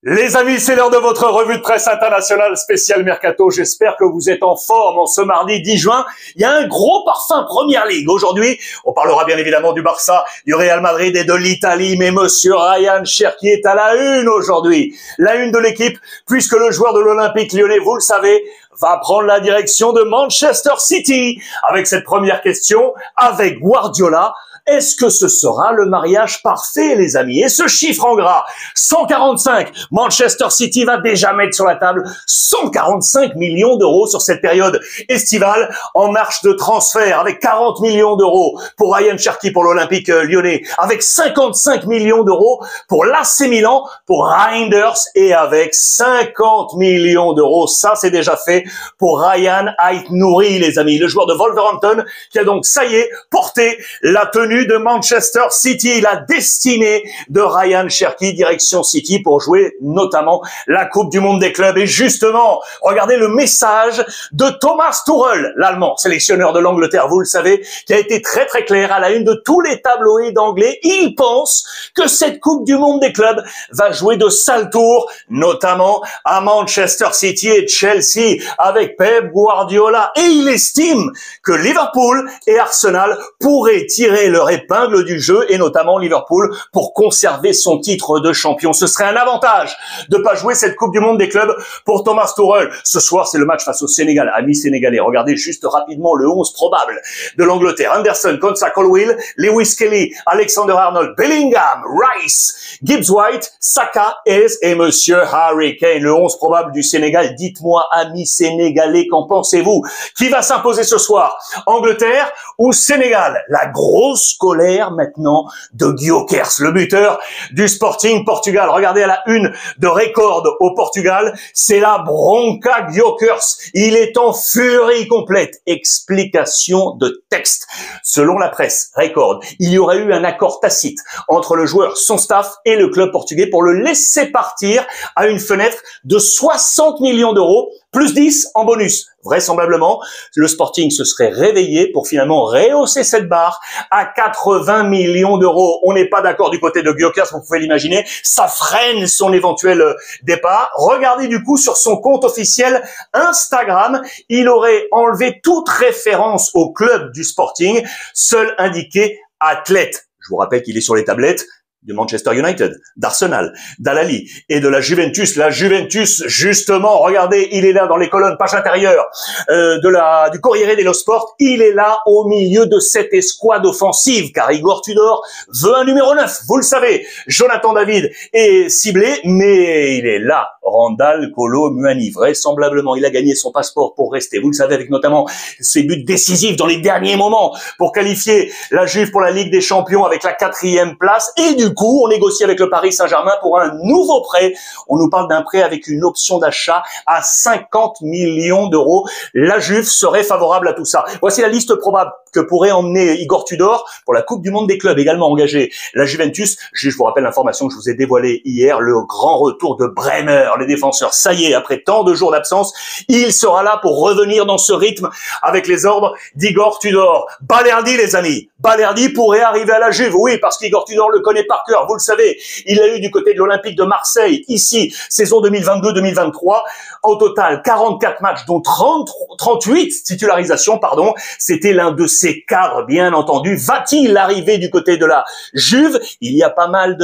Les amis, c'est l'heure de votre revue de presse internationale spéciale Mercato. J'espère que vous êtes en forme en ce mardi 10 juin. Il y a un gros parfum Première Ligue. Aujourd'hui, on parlera bien évidemment du Barça, du Real Madrid et de l'Italie. Mais monsieur Ryan Cherki est à la une aujourd'hui. La une de l'équipe, puisque le joueur de l'Olympique Lyonnais, vous le savez, va prendre la direction de Manchester City. Avec cette première question, avec Guardiola, est-ce que ce sera le mariage parfait, les amis? Et ce chiffre en gras, 145, Manchester City va déjà mettre sur la table 145 millions d'euros sur cette période estivale en marche de transfert, avec 40 millions d'euros pour Ryan Cherki pour l'Olympique Lyonnais, avec 55 millions d'euros pour l'AC Milan, pour Reinders, et avec 50 millions d'euros, ça c'est déjà fait, pour Ryan Aït-Nouri, les amis, le joueur de Wolverhampton, qui a donc, ça y est, porté la tenue de Manchester City, la destinée de Ryan Cherki, direction City, pour jouer notamment la Coupe du Monde des clubs. Et justement, regardez le message de Thomas Tuchel, l'Allemand, sélectionneur de l'Angleterre, vous le savez, qui a été très très clair à la une de tous les tabloïds anglais. Il pense que cette Coupe du Monde des clubs va jouer de sales tours, notamment à Manchester City et Chelsea, avec Pep Guardiola. Et il estime que Liverpool et Arsenal pourraient tirer leur épingle du jeu, et notamment Liverpool, pour conserver son titre de champion. Ce serait un avantage de pas jouer cette Coupe du Monde des clubs pour Thomas Tuchel. Ce soir, c'est le match face au Sénégal. Amis sénégalais, regardez juste rapidement le 11 probable de l'Angleterre. Anderson, Konsa, Colwill, Lewis Kelly, Alexander Arnold, Bellingham, Rice, Gibbs-White, Saka, Eze et monsieur Harry Kane. Le 11 probable du Sénégal. Dites-moi, amis sénégalais, qu'en pensez-vous? Qui va s'imposer ce soir? Angleterre ou Sénégal? La grosse colère maintenant de Gyökeres, le buteur du Sporting Portugal. Regardez à la une de Record au Portugal, c'est la bronca Gyökeres. Il est en furie complète. Explication de texte. Selon la presse Record, il y aurait eu un accord tacite entre le joueur, son staff et le club portugais pour le laisser partir à une fenêtre de 60 millions d'euros, plus 10 en bonus. Vraisemblablement, le Sporting se serait réveillé pour finalement rehausser cette barre à 80 millions d'euros. On n'est pas d'accord du côté de Gyökeres, vous pouvez l'imaginer. Ça freine son éventuel départ. Regardez du coup sur son compte officiel Instagram, il aurait enlevé toute référence au club du Sporting, seul indiqué athlète. Je vous rappelle qu'il est sur les tablettes de Manchester United, d'Arsenal, d'Al-Ahly et de la Juventus. La Juventus, justement, regardez, il est là dans les colonnes, page intérieure du Corriere dello Sport. Il est là au milieu de cette escouade offensive, car Igor Tudor veut un numéro 9. Vous le savez, Jonathan David est ciblé, mais il est là. Randal Kolo Muani, vraisemblablement, il a gagné son passeport pour rester. Vous le savez, avec notamment ses buts décisifs dans les derniers moments pour qualifier la Juve pour la Ligue des Champions avec la 4e place. Et du coup, on négocie avec le Paris Saint-Germain pour un nouveau prêt. On nous parle d'un prêt avec une option d'achat à 50 millions d'euros. La Juve serait favorable à tout ça. Voici la liste probable que pourrait emmener Igor Tudor pour la Coupe du Monde des clubs, également engagé la Juventus. Je vous rappelle l'information que je vous ai dévoilée hier, le grand retour de Bremer, les défenseurs. Ça y est, après tant de jours d'absence, il sera là pour revenir dans ce rythme avec les ordres d'Igor Tudor. Balerdi, les amis. Balerdi pourrait arriver à la Juve, oui, parce qu'Igor Tudor le connaît par cœur, vous le savez. Il l'a eu du côté de l'Olympique de Marseille, ici, saison 2022-2023. Au total, 44 matchs, dont 38 titularisations, pardon. C'était l'un de ses cadres, bien entendu. Va-t-il arriver du côté de la Juve? Il y a pas mal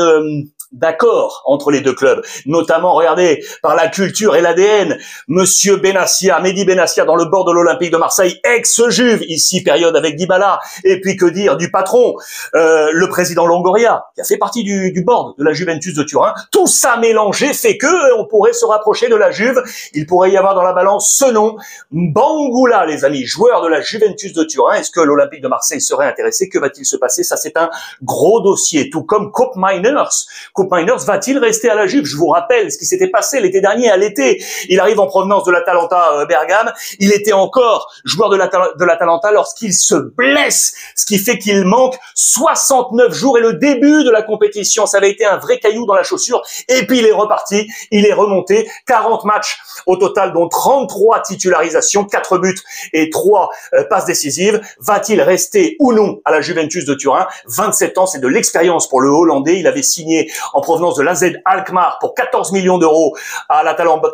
d'accords entre les deux clubs, notamment, regardez, par la culture et l'ADN, monsieur Benassia, Mehdi Benassia, dans le bord de l'Olympique de Marseille, ex-Juve, ici, période avec Dybala, et puis que dire du patron, le président Longoria, qui a fait partie du board de la Juventus de Turin. Tout ça mélangé fait que on pourrait se rapprocher de la Juve. Il pourrait y avoir dans la balance ce nom, Bangula, les amis, joueur de la Juventus de Turin. Est-ce que l'Olympique de Marseille serait intéressé? Que va-t-il se passer? Ça, c'est un gros dossier, tout comme Koopmeiners. Koopmeiners va-t-il rester à la Juve? Je vous rappelle ce qui s'était passé l'été dernier, à l'été. Il arrive en provenance de l'Atalanta Bergame. Il était encore joueur de l'Atalanta lorsqu'il se blesse, ce qui fait qu'il manque 69 jours et le début de la compétition. Ça avait été un vrai caillou dans la chaussure. Et puis il est reparti, il est remonté. 40 matchs au total, dont 33 titularisations, 4 buts et 3 passes décisives. Va-t-il rester ou non à la Juventus de Turin? 27 ans, c'est de l'expérience pour le Hollandais. Il avait signé en provenance de l'AZ Alkmaar pour 14 millions d'euros à l'Atalanta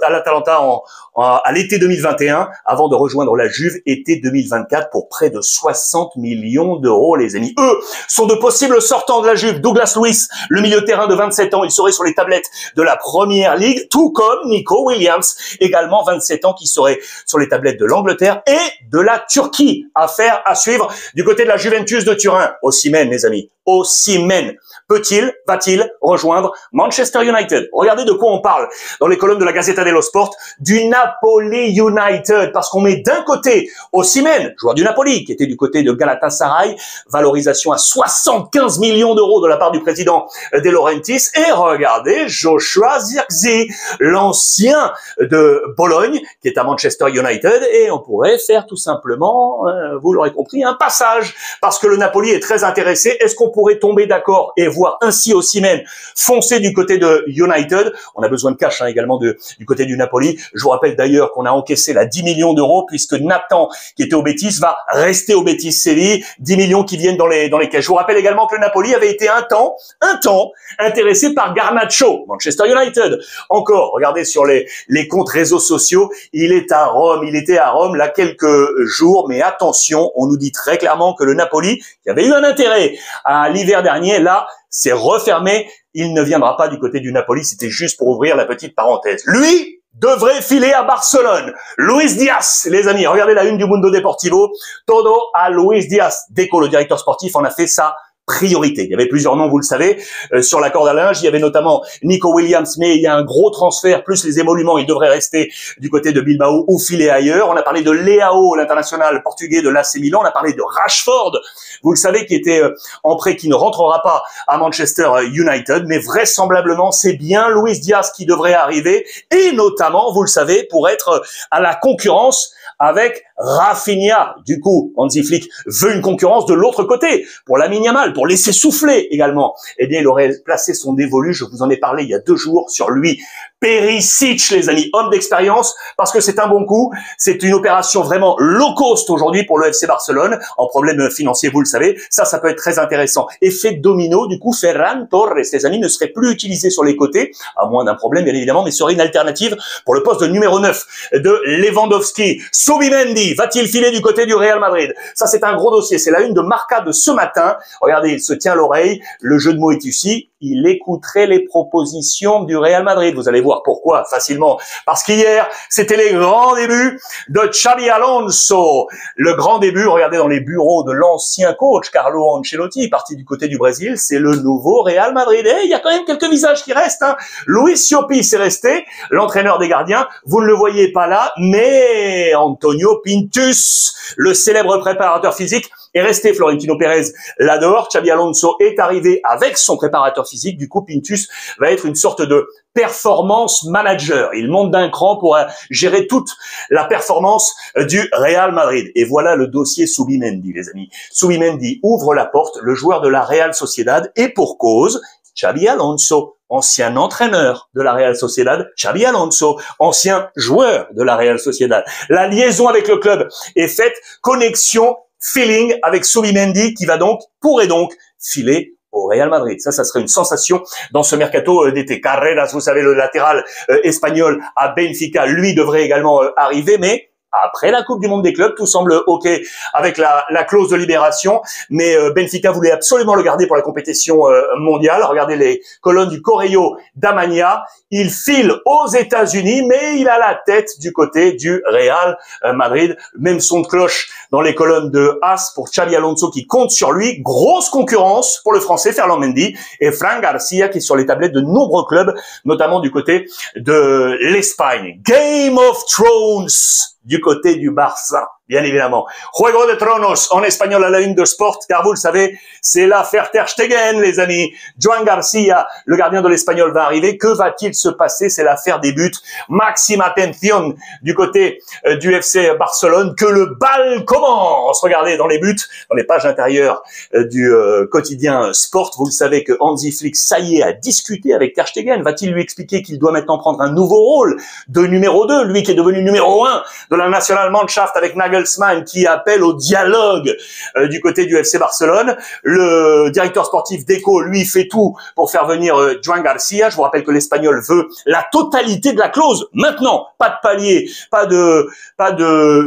à l'été 2021, avant de rejoindre la Juve été 2024 pour près de 60 millions d'euros, les amis. Eux sont de possibles sortants de la Juve. Douglas Luiz, le milieu de terrain de 27 ans, il serait sur les tablettes de la Première Ligue, tout comme Nico Williams, également 27 ans, qui serait sur les tablettes de l'Angleterre et de la Turquie. Affaire à suivre du côté de la Juventus de Turin. Osimhen, les amis. Osimhen. Va-t-il rejoindre Manchester United? Regardez de quoi on parle dans les colonnes de la Gazzetta dello Sport, du Napoli United, parce qu'on met d'un côté Osimhen, joueur du Napoli, qui était du côté de Galatasaray, valorisation à 75 millions d'euros de la part du président De Laurentiis, et regardez Joshua Zirkzee, l'ancien de Bologne, qui est à Manchester United, et on pourrait faire tout simplement, vous l'aurez compris, un passage, parce que le Napoli est très intéressé. Est-ce qu'on pourrait tomber d'accord et voir ainsi Osimhen foncer du côté de United? On a besoin de cash également du côté du Napoli. Je vous rappelle d'ailleurs qu'on a encaissé la 10 millions d'euros puisque Nathan, qui était au Betis, va rester au Betis Séville. 10 millions qui viennent dans les caisses. Je vous rappelle également que le Napoli avait été un temps intéressé par Garnacho, Manchester United. Encore, regardez sur les comptes réseaux sociaux, il était à Rome là quelques jours, mais attention, on nous dit très clairement que le Napoli, qui avait eu un intérêt à l'hiver dernier, là, c'est refermé. Il ne viendra pas du côté du Napoli. C'était juste pour ouvrir la petite parenthèse. Lui devrait filer à Barcelone. Luis Diaz, les amis, regardez la une du Mundo Deportivo. Todo a Luis Diaz. Deco, le directeur sportif, en a fait ça priorité. Il y avait plusieurs noms, vous le savez, sur la corde à linge. Il y avait notamment Nico Williams, mais il y a un gros transfert, plus les émoluments. Il devrait rester du côté de Bilbao ou filer ailleurs. On a parlé de Leao, l'international portugais de l'AC Milan. On a parlé de Rashford, vous le savez, qui était en prêt, qui ne rentrera pas à Manchester United. Mais vraisemblablement, c'est bien Luis Diaz qui devrait arriver. Et notamment, vous le savez, pour être à la concurrence avec Rafinha. Du coup, Hansi Flick veut une concurrence de l'autre côté pour Lamine Yamal, pour laisser souffler également. Eh bien, il aurait placé son dévolu, je vous en ai parlé il y a 2 jours, sur lui. Perisic, les amis, homme d'expérience, parce que c'est un bon coup. C'est une opération vraiment low cost aujourd'hui pour le FC Barcelone, en problème financier, vous le savez. Ça peut être très intéressant. Effet domino, du coup, Ferran Torres, les amis, ne serait plus utilisé sur les côtés, à moins d'un problème, bien évidemment, mais serait une alternative pour le poste de numéro 9 de Lewandowski. Subimendi, va-t-il filer du côté du Real Madrid? Ça, c'est un gros dossier. C'est la une de Marca de ce matin. Regardez, il se tient l'oreille. Le jeu de mots est ici. Il écouterait les propositions du Real Madrid. Vous allez voir pourquoi facilement. Parce qu'hier, c'était les grands débuts de Xabi Alonso. Le grand début, regardez dans les bureaux de l'ancien coach Carlo Ancelotti, parti du côté du Brésil, c'est le nouveau Real Madrid. Et il y a quand même quelques visages qui restent. Luis Llopis est resté, l'entraîneur des gardiens. Vous ne le voyez pas là, mais Antonio Pintus, le célèbre préparateur physique, est resté. Florentino Pérez l'adore. Xabi Alonso est arrivé avec son préparateur physique. Du coup, Pintus va être une sorte de performance manager. Il monte d'un cran pour gérer toute la performance du Real Madrid. Et voilà le dossier Subimendi, les amis. Subimendi ouvre la porte, le joueur de la Real Sociedad, et pour cause, Xabi Alonso, ancien entraîneur de la Real Sociedad, Xabi Alonso, ancien joueur de la Real Sociedad. La liaison avec le club est faite, connexion, feeling avec Subimendi qui pourrait donc filer au Real Madrid. Ça serait une sensation dans ce mercato d'été. Carreras, vous savez, le latéral espagnol à Benfica, lui devrait également arriver, mais après la Coupe du Monde des clubs, tout semble OK avec la clause de libération, mais Benfica voulait absolument le garder pour la compétition mondiale. Regardez les colonnes du Correio d'Amania. Il file aux États-Unis, mais il a la tête du côté du Real Madrid. Même son de cloche dans les colonnes de AS pour Xabi Alonso qui compte sur lui. Grosse concurrence pour le Français Ferland Mendy et Fran Garcia qui est sur les tablettes de nombreux clubs, notamment du côté de l'Espagne. Game of Thrones du côté du Barça, bien évidemment. Juego de Tronos en espagnol à la une de Sport, car vous le savez, c'est l'affaire Ter Stegen, les amis. Joan Garcia, le gardien de l'Espagnol, va arriver. Que va-t-il se passer? C'est l'affaire des buts. Maxime attention du côté du FC Barcelone. Que le bal commence. Regardez dans les buts, dans les pages intérieures du quotidien Sport. Vous le savez que Hansi Flick, ça y est, a discuté avec Ter Stegen. Va-t-il lui expliquer qu'il doit maintenant prendre un nouveau rôle de numéro 2, lui qui est devenu numéro 1 de la Nationalmannschaft avec Nagelsmann? Nagelsmann qui appelle au dialogue du côté du FC Barcelone. Le directeur sportif Deco, lui, fait tout pour faire venir Joan Garcia. Je vous rappelle que l'Espagnol veut la totalité de la clause. Maintenant, pas de palier, pas de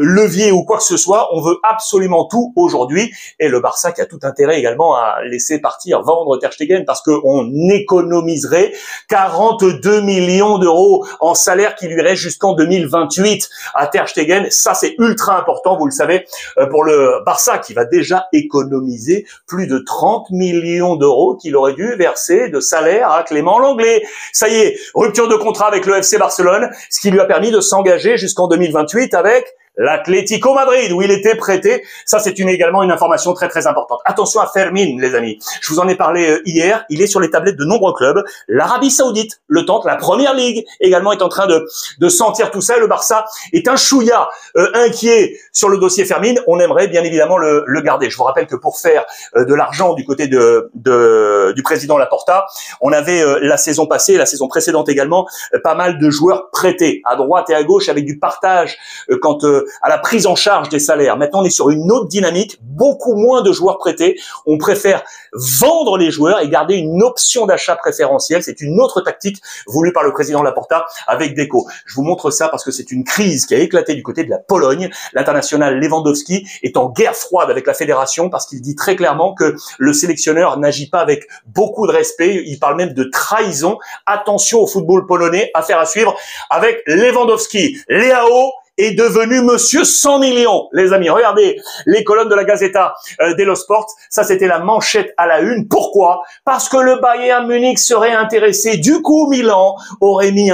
levier ou quoi que ce soit. On veut absolument tout aujourd'hui. Et le Barça qui a tout intérêt également à laisser partir, vendre Ter Stegen parce qu'on économiserait 42 millions d'euros en salaire qui lui reste jusqu'en 2028 à Ter Stegen. Ça, c'est ultra important, vous le savez, pour le Barça qui va déjà économiser plus de 30 millions d'euros qu'il aurait dû verser de salaire à Clément Lenglet. Ça y est, rupture de contrat avec le FC Barcelone, ce qui lui a permis de s'engager jusqu'en 2028 avec l'Atlético Madrid, où il était prêté. Ça, c'est également une information très très importante. Attention à Fermin, les amis. Je vous en ai parlé hier. Il est sur les tablettes de nombreux clubs. L'Arabie Saoudite le tente. La Première Ligue également est en train de sentir tout ça. Le Barça est un chouïa inquiet sur le dossier Fermin. On aimerait bien évidemment le garder. Je vous rappelle que pour faire de l'argent du côté du président Laporta, on avait la saison passée, la saison précédente également, pas mal de joueurs prêtés à droite et à gauche avec du partage quant à la prise en charge des salaires. Maintenant, on est sur une autre dynamique, beaucoup moins de joueurs prêtés. On préfère vendre les joueurs et garder une option d'achat préférentielle. C'est une autre tactique voulue par le président Laporta avec Deco. Je vous montre ça parce que c'est une crise qui a éclaté du côté de la Pologne. L'international Lewandowski est en guerre froide avec la fédération parce qu'il dit très clairement que le sélectionneur n'agit pas avec beaucoup de respect. Il parle même de trahison. Attention au football polonais, affaire à suivre avec Lewandowski. Leao est devenu monsieur 100 millions. Les amis, regardez les colonnes de la Gazzetta dello Sport. Ça, c'était la manchette à la une. Pourquoi? Parce que le Bayern Munich serait intéressé. Du coup, Milan aurait mis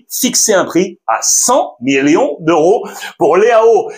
fixé un prix à 100 millions d'euros pour Leao.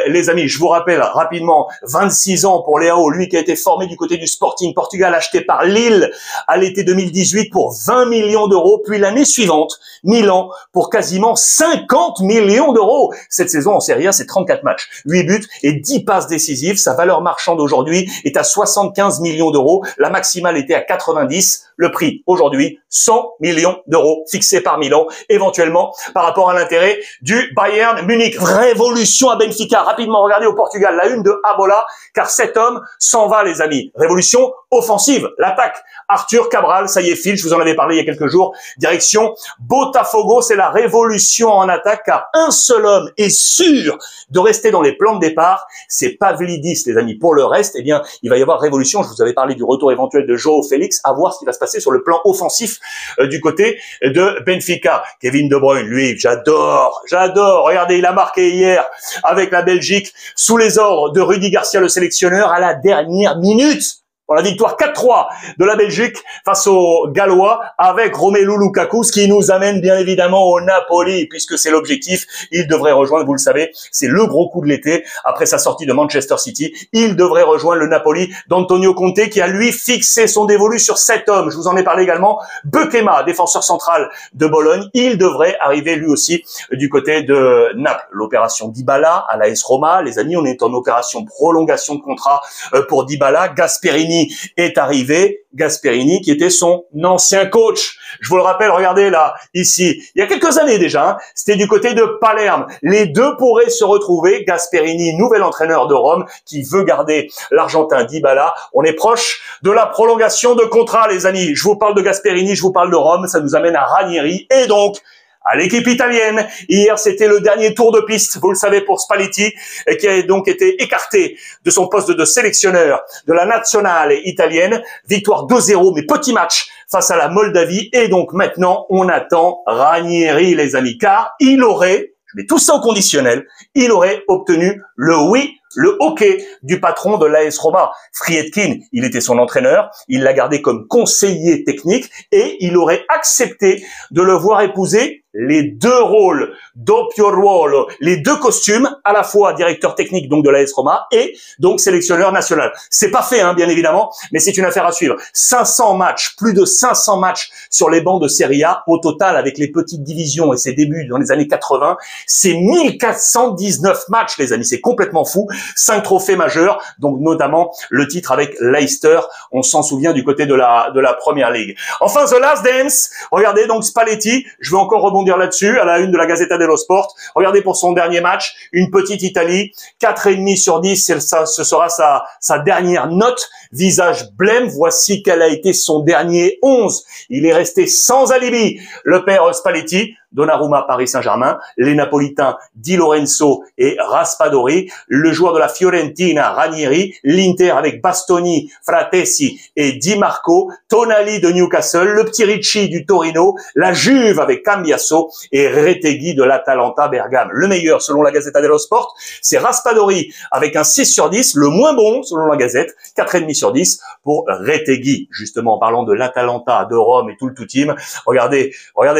Les amis, je vous rappelle rapidement, 26 ans pour Leao, lui qui a été formé du côté du Sporting Portugal, acheté par Lille à l'été 2018 pour 20 millions d'euros. Puis l'année suivante, Milan pour quasiment 50 millions d'euros. Cette saison en Serie A, c'est 34 matchs, 8 buts et 10 passes décisives. Sa valeur marchande aujourd'hui est à 75 millions d'euros. La maximale était à 90. Le prix aujourd'hui, 100 millions d'euros fixé par Milan, éventuellement par rapport à l'intérêt du Bayern Munich. Révolution à Benfica. Rapidement, regardez au Portugal, la une de Abola, car cet homme s'en va, les amis. Révolution offensive, l'attaque. Arthur Cabral, ça y est, file, je vous en avais parlé il y a quelques jours. Direction Botafogo, c'est la révolution en attaque, car un seul homme est sûr de rester dans les plans de départ, c'est Pavlidis, les amis. Pour le reste, eh bien, il va y avoir révolution. Je vous avais parlé du retour éventuel de João Félix, à voir ce qui va se passer sur le plan offensif du côté de Benfica. Kevin De Bruyne, lui, j'adore. Regardez, il a marqué hier avec la Belgique sous les ordres de Rudi Garcia, le sélectionneur, à la dernière minute. Pour la victoire 4-3 de la Belgique face aux Gallois avec Romelu Lukaku, ce qui nous amène bien évidemment au Napoli, puisque c'est l'objectif. Il devrait rejoindre, vous le savez, c'est le gros coup de l'été. Après sa sortie de Manchester City, il devrait rejoindre le Napoli d'Antonio Conte, qui a lui fixé son dévolu sur 7 hommes. Je vous en ai parlé également. Bekema, défenseur central de Bologne, il devrait arriver lui aussi du côté de Naples. L'opération Dybala à l'AS Roma, les amis, on est en opération prolongation de contrat pour Dybala. Gasperini est arrivé, Gasperini qui était son ancien coach. Je vous le rappelle, regardez là, ici, il y a quelques années déjà, hein, c'était du côté de Palerme. Les deux pourraient se retrouver. Gasperini, nouvel entraîneur de Rome, qui veut garder l'Argentin Dybala. On est proche de la prolongation de contrat, les amis. Je vous parle de Gasperini, je vous parle de Rome, ça nous amène à Ranieri et donc à l'équipe italienne. Hier, c'était le dernier tour de piste, vous le savez, pour Spalletti, qui a donc été écarté de son poste de sélectionneur de la Nazionale italienne. Victoire 2-0, mais petit match face à la Moldavie. Et donc maintenant, on attend Ranieri, les amis, car il aurait, je mets tout ça au conditionnel, il aurait obtenu le oui, le hockey du patron de l'AS Roma, Friedkin. Il était son entraîneur, il l'a gardé comme conseiller technique et il aurait accepté de le voir épouser les deux rôles, doppio ruolo, les deux costumes, à la fois directeur technique donc de l'AS Roma et donc sélectionneur national. C'est pas fait, hein, bien évidemment, mais c'est une affaire à suivre. 500 matchs, plus de 500 matchs sur les bancs de Serie A. Au total, avec les petites divisions et ses débuts dans les années 80, c'est 1419 matchs, les amis. C'est complètement fou. 5 trophées majeurs, donc notamment le titre avec Leicester, on s'en souvient du côté de la Premier League. Enfin, The Last Dance, regardez donc Spalletti, je vais encore rebondir là-dessus, à la une de la Gazzetta dello Sport, regardez pour son dernier match, une petite Italie, 4,5 sur 10, ce sera sa dernière note, visage blême, voici quel a été son dernier 11, il est resté sans alibi, le père Spalletti, Donnarumma, Paris Saint-Germain, les Napolitains Di Lorenzo et Raspadori, le joueur de la Fiorentina, Ranieri, l'Inter avec Bastoni, Fratesi et Di Marco, Tonali de Newcastle, le petit Ricci du Torino, la Juve avec Cambiasso et Retegui de l'Atalanta Bergame. Le meilleur, selon la Gazzetta dello Sport, c'est Raspadori avec un 6 sur 10, le moins bon, selon la Gazette, 4,5 sur 10 pour Retegui. Justement, en parlant de l'Atalanta, de Rome et tout le tout team, regardez,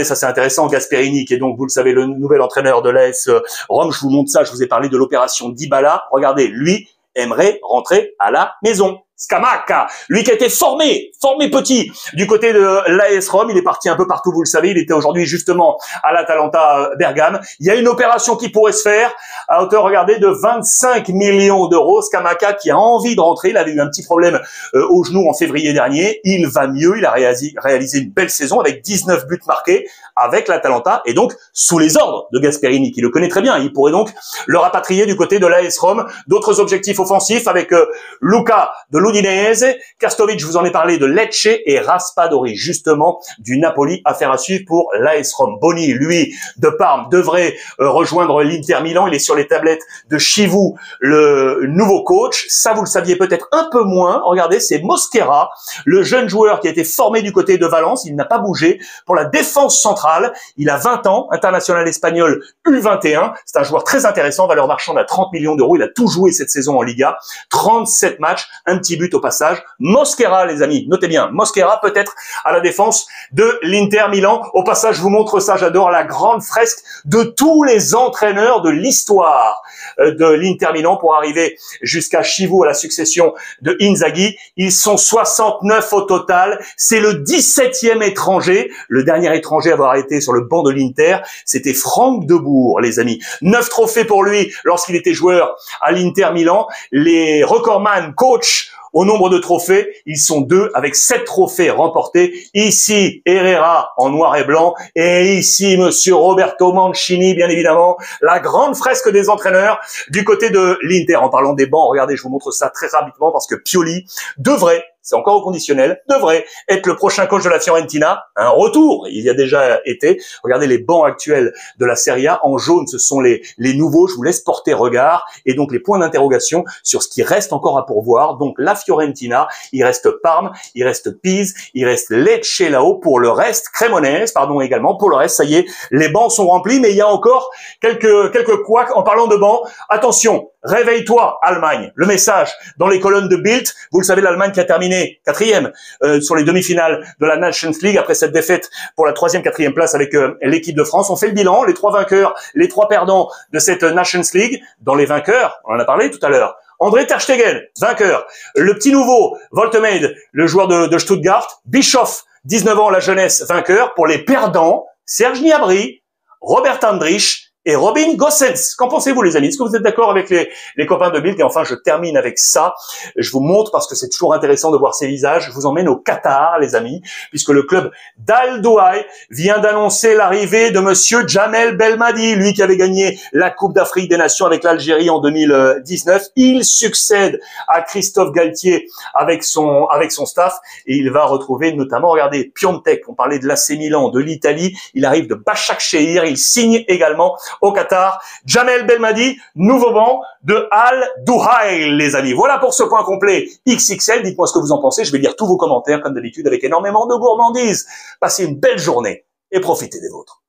ça c'est intéressant, Gasperini, qui est donc, vous le savez, le nouvel entraîneur de l'AS Rome. Je vous montre ça, je vous ai parlé de l'opération Dybala. Regardez, lui aimerait rentrer à la maison. Scamacca, lui qui a été formé petit du côté de l'AS Rome, il est parti un peu partout, vous le savez, il était aujourd'hui justement à l'Atalanta Bergame. Il y a une opération qui pourrait se faire à hauteur, regardez, de 25 millions d'euros. Scamacca qui a envie de rentrer, il avait eu un petit problème au genou en février dernier, il va mieux, il a réalisé une belle saison avec 19 buts marqués avec l'Atalanta et donc sous les ordres de Gasperini qui le connaît très bien. Il pourrait donc le rapatrier du côté de l'AS Rome. D'autres objectifs offensifs avec Luca de l'Udinese, Krstovic, je vous en ai parlé, de Lecce et Raspadori, justement, du Napoli, affaire à suivre pour l'AS Rome. Boni, lui, de Parme, devrait rejoindre l'Inter Milan. Il est sur les tablettes de Chivou, le nouveau coach. Ça, vous le saviez peut-être un peu moins. Regardez, c'est Mosquera, le jeune joueur qui a été formé du côté de Valence. Il n'a pas bougé pour la défense centrale. Il a 20 ans, international espagnol U21. C'est un joueur très intéressant, valeur marchande à 30 millions d'euros. Il a tout joué cette saison en Liga. 37 matchs, un petit but au passage. Mosquera, les amis, notez bien, Mosquera peut-être à la défense de l'Inter Milan. Au passage, je vous montre ça, j'adore la grande fresque de tous les entraîneurs de l'histoire de l'Inter Milan pour arriver jusqu'à Chivou à la succession de Inzaghi. Ils sont 69 au total. C'est le 17e étranger. Le dernier étranger à avoir été sur le banc de l'Inter, c'était Franck de Boer, les amis. 9 trophées pour lui lorsqu'il était joueur à l'Inter Milan. Les recordman coach au nombre de trophées, ils sont 2 avec 7 trophées remportés. Ici, Herrera en noir et blanc. Et ici, monsieur Roberto Mancini, bien évidemment. La grande fresque des entraîneurs du côté de l'Inter. En parlant des bancs, regardez, je vous montre ça très rapidement parce que Pioli devrait, c'est encore au conditionnel, devrait être le prochain coach de la Fiorentina. Un retour, il y a déjà été. Regardez les bancs actuels de la Serie A. En jaune, ce sont les nouveaux. Je vous laisse porter regard. Et donc, les points d'interrogation sur ce qui reste encore à pourvoir. Donc, la Fiorentina, il reste Parme, il reste Pise, il reste Lecce là-haut. Pour le reste, Cremonese, pardon, également. Pour le reste, ça y est, les bancs sont remplis. Mais il y a encore quelques couacs. En parlant de bancs, attention, réveille-toi, Allemagne. Le message dans les colonnes de Bild. Vous le savez, l'Allemagne qui a terminé 4e sur les demi-finales de la Nations League après cette défaite pour la 3e, 4e place avec l'équipe de France. On fait le bilan, les 3 vainqueurs, les 3 perdants de cette Nations League. Dans les vainqueurs, on en a parlé tout à l'heure, André Ter Stegen, vainqueur. Le petit nouveau, Woltemade, le joueur de Stuttgart. Bischoff, 19 ans, la jeunesse, vainqueur. Pour les perdants, Serge Gnabry, Robert Andrich et Robin Gosens. Qu'en pensez-vous, les amis? Est-ce que vous êtes d'accord avec les copains de Bild? Et enfin, je termine avec ça. Je vous montre, parce que c'est toujours intéressant de voir ces visages, je vous emmène au Qatar, les amis, puisque le club d'Al Douai vient d'annoncer l'arrivée de monsieur Jamel Belmadi, lui qui avait gagné la Coupe d'Afrique des Nations avec l'Algérie en 2019. Il succède à Christophe Galtier avec son staff, et il va retrouver notamment, regardez, Piontek, on parlait de l'AC Milan, de l'Italie, il arrive de Başakşehir, il signe également au Qatar. Jamel Belmadi, nouveau banc de Al Douai, les amis. Voilà pour ce point complet XXL. Dites-moi ce que vous en pensez. Je vais lire tous vos commentaires, comme d'habitude, avec énormément de gourmandise. Passez une belle journée et profitez des vôtres.